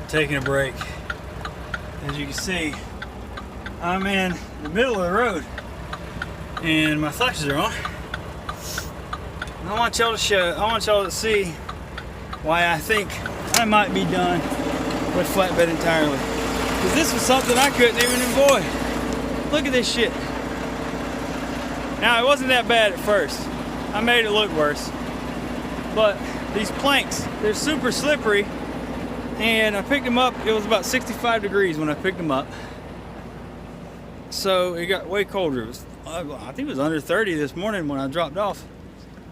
taking a break. As you can see, I'm in the middle of the road and my flashers are on. I want y'all to see why I think I might be done with flatbed entirely. Because this was something I couldn't even avoid. Look at this shit. Now, it wasn't that bad at first. I made it look worse. But these planks, they're super slippery. And I picked them up, it was about 65 degrees when I picked them up. So it got way colder. It was, I think it was under 30 this morning when I dropped off.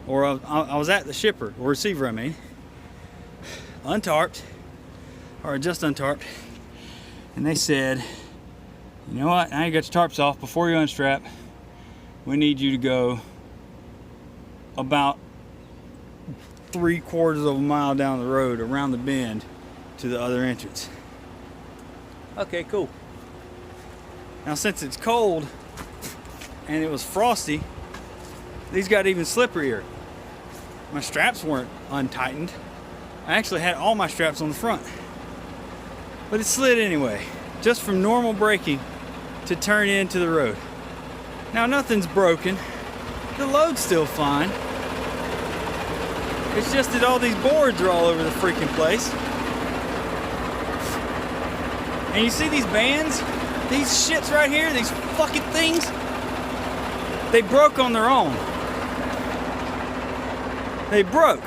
Or I was at the shipper, or receiver I mean. Untarped, or just untarped. And they said, you know what, now you got your tarps off, before you unstrap, we need you to go about 3/4 of a mile down the road around the bend to the other entrance. Okay, cool. Now since it's cold and it was frosty, these got even slipperier. My straps weren't untightened. I actually had all my straps on the front. But it slid anyway, just from normal braking to turn into the road. Now nothing's broken. The load's still fine. It's just that all these boards are all over the freaking place. And you see these bands? These shits right here, these fucking things, they broke on their own. They broke.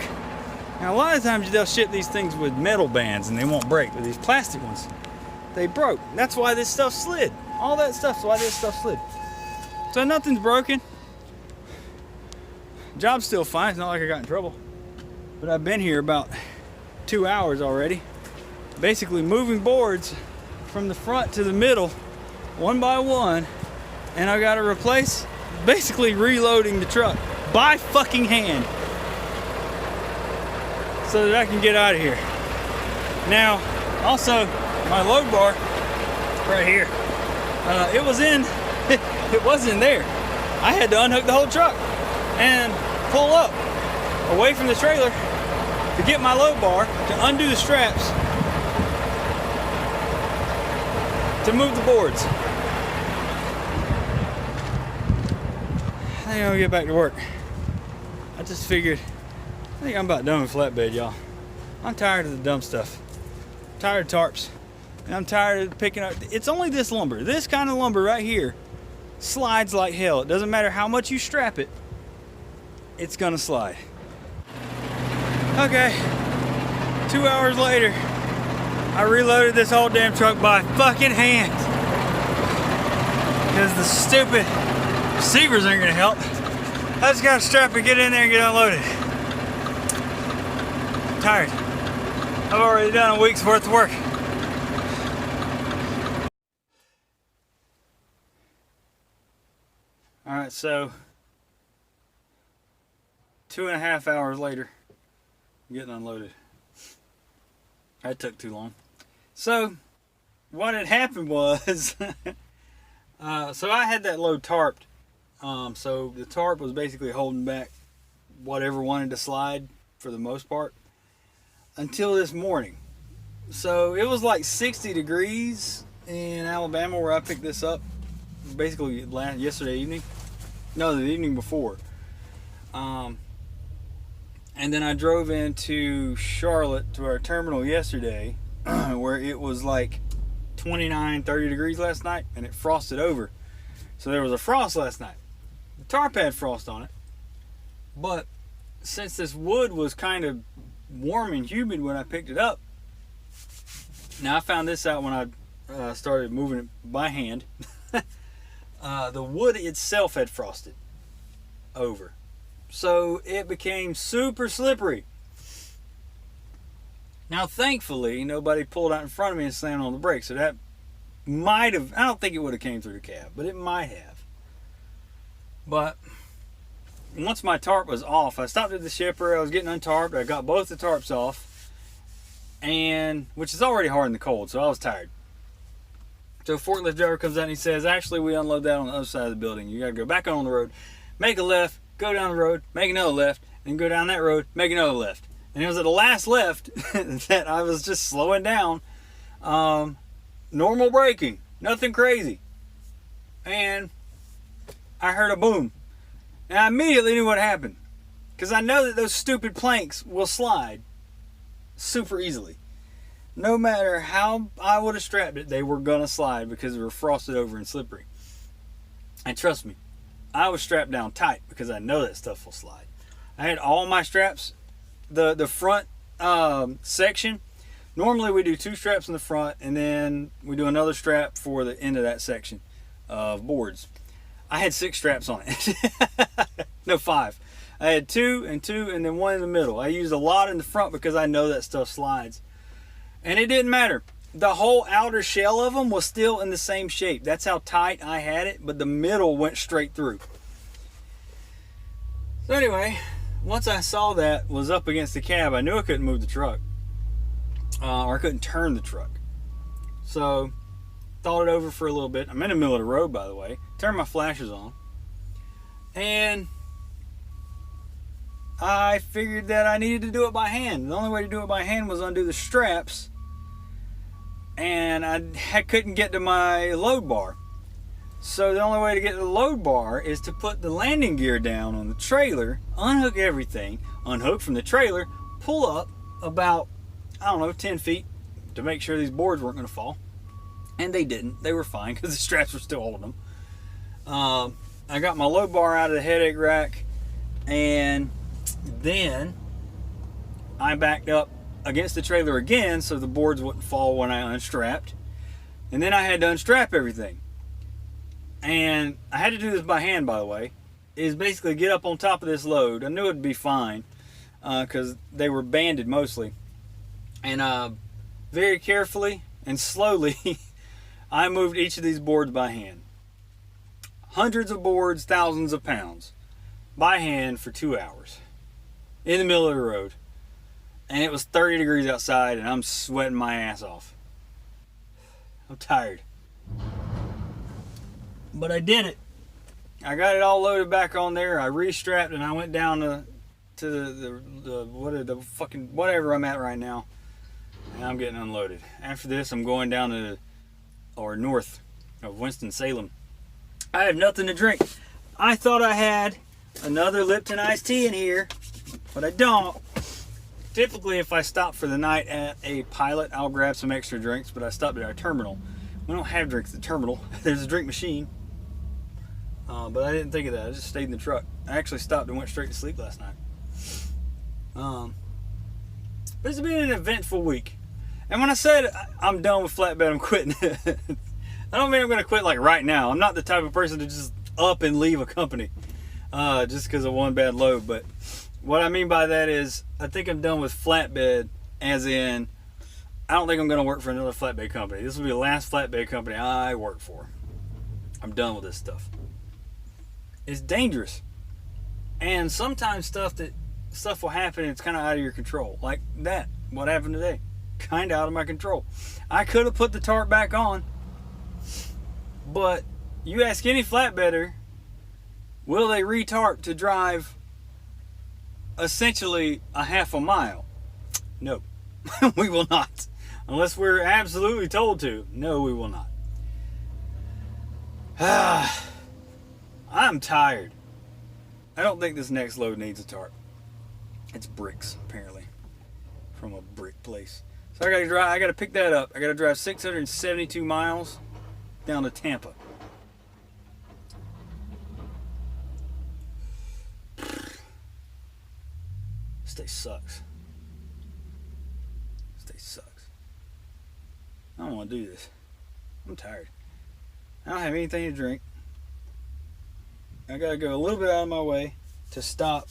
Now a lot of times they'll ship these things with metal bands and they won't break, but these plastic ones, they broke. That's why this stuff slid. All that stuff's why this stuff slid. So nothing's broken. Job's still fine, it's not like I got in trouble. But I've been here about 2 hours already, basically moving boards from the front to the middle, one by one, and I gotta replace, basically reloading the truck by fucking hand so that I can get out of here. Now, also, my load bar, right here, it wasn't there. I had to unhook the whole truck and pull up away from the trailer to get my load bar, to undo the straps, to move the boards. I think I'll get back to work. I just figured, I think I'm about done with flatbed, y'all. I'm tired of the dumb stuff. I'm tired of tarps. And I'm tired of picking up, it's only this lumber. This kind of lumber right here slides like hell. It doesn't matter how much you strap it, it's gonna slide. Okay, 2 hours later, I reloaded this whole damn truck by fucking hand. Because the stupid receivers aren't gonna help. I just gotta strap it, get in there and get unloaded. I'm tired. I've already done a week's worth of work. Alright, so 2.5 hours later, I'm getting unloaded. That took too long. So, what had happened was, so I had that load tarped. So the tarp was basically holding back whatever wanted to slide for the most part until this morning. So it was like 60 degrees in Alabama where I picked this up, basically yesterday evening. No, the evening before. And then I drove into Charlotte to our terminal yesterday where it was like 29, 30 degrees last night and it frosted over. So there was a frost last night. The tarp had frost on it. But since this wood was kind of warm and humid when I picked it up, now I found this out when I started moving it by hand. The wood itself had frosted over. So it became super slippery. Now thankfully nobody pulled out in front of me and slammed on the brakes, so that might have, I don't think it would have came through the cab, but it might have. But once my tarp was off, I stopped at the shipper, I was getting untarped, I got both the tarps off, and which is already hard in the cold, so I was tired. So a forklift driver comes out and he says, actually we unload that on the other side of the building. You gotta go back on the road, make a left, go down the road, make another left, and go down that road, make another left. And it was at the last left that I was just slowing down Normal braking, nothing crazy. And I heard a boom. And I immediately knew what happened. Because I know that those stupid planks will slide super easily. No matter how I would have strapped it, they were going to slide because they were frosted over and slippery. And trust me, I was strapped down tight because I know that stuff will slide. I had all my straps, the front section. Normally we do 2 straps in the front and then we do another strap for the end of that section of boards. I had 6 straps on it. No, 5. I had 2 and 2 and then 1 in the middle. I used a lot in the front because I know that stuff slides. And it didn't matter. The whole outer shell of them was still in the same shape. That's how tight I had it, but the middle went straight through. So anyway, once I saw that was up against the cab, I knew I couldn't move the truck. Or I couldn't turn the truck. So, thought it over for a little bit. I'm in the middle of the road, by the way. Turned my flashes on. And I figured that I needed to do it by hand. The only way to do it by hand was undo the straps. And I couldn't get to my load bar. So the only way to get to the load bar is to put the landing gear down on the trailer, unhook everything, unhook from the trailer, pull up about, I don't know, 10 feet to make sure these boards weren't going to fall. And they didn't. They were fine because the straps were still holding them. I got my load bar out of the headache rack, and then I backed up against the trailer again so the boards wouldn't fall when I unstrapped. And then I had to unstrap everything. And I had to do this by hand, by the way. Is basically get up on top of this load. I knew it'd be fine because they were banded mostly. And very carefully and slowly I moved each of these boards by hand. Hundreds of boards, thousands of pounds by hand for 2 hours in the middle of the road. And it was 30 degrees outside and I'm sweating my ass off. I'm tired. But I did it. I got it all loaded back on there. I restrapped and I went down to whatever I'm at right now. And I'm getting unloaded. After this, I'm going down to north of Winston-Salem. I have nothing to drink. I thought I had another Lipton iced tea in here, but I don't. Typically, if I stop for the night at a Pilot, I'll grab some extra drinks, but I stopped at our terminal. We don't have drinks at the terminal. There's a drink machine. But I didn't think of that. I just stayed in the truck. I actually stopped and went straight to sleep last night. But it's been an eventful week. And when I said I'm done with Flatbed, I'm quitting. I don't mean I'm going to quit like right now. I'm not the type of person to just up and leave a company just because of one bad load. But what I mean by that is I think I'm done with Flatbed, as in I don't think I'm going to work for another flatbed company. This will be the last flatbed company I work for. I'm done with this stuff. It's dangerous. And sometimes stuff will happen and it's kind of out of your control. Like that. What happened today? Kind of out of my control. I could have put the tarp back on. But you ask any flatbedder, will they re-tarp to drive essentially a half a mile? No. We will not. Unless we're absolutely told to. No, we will not. I'm tired. I don't think this next load needs a tarp. It's bricks, apparently. From a brick place. So I gotta pick that up. I gotta drive 672 miles down to Tampa. This day sucks. This day sucks. I don't want to do this. I'm tired. I don't have anything to drink. I gotta go a little bit out of my way to stop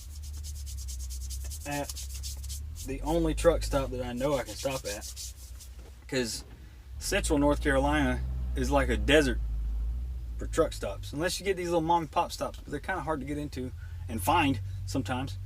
at the only truck stop that I know I can stop at, because central North Carolina is like a desert for truck stops, unless you get these little mom and pop stops, but they're kind of hard to get into and find sometimes.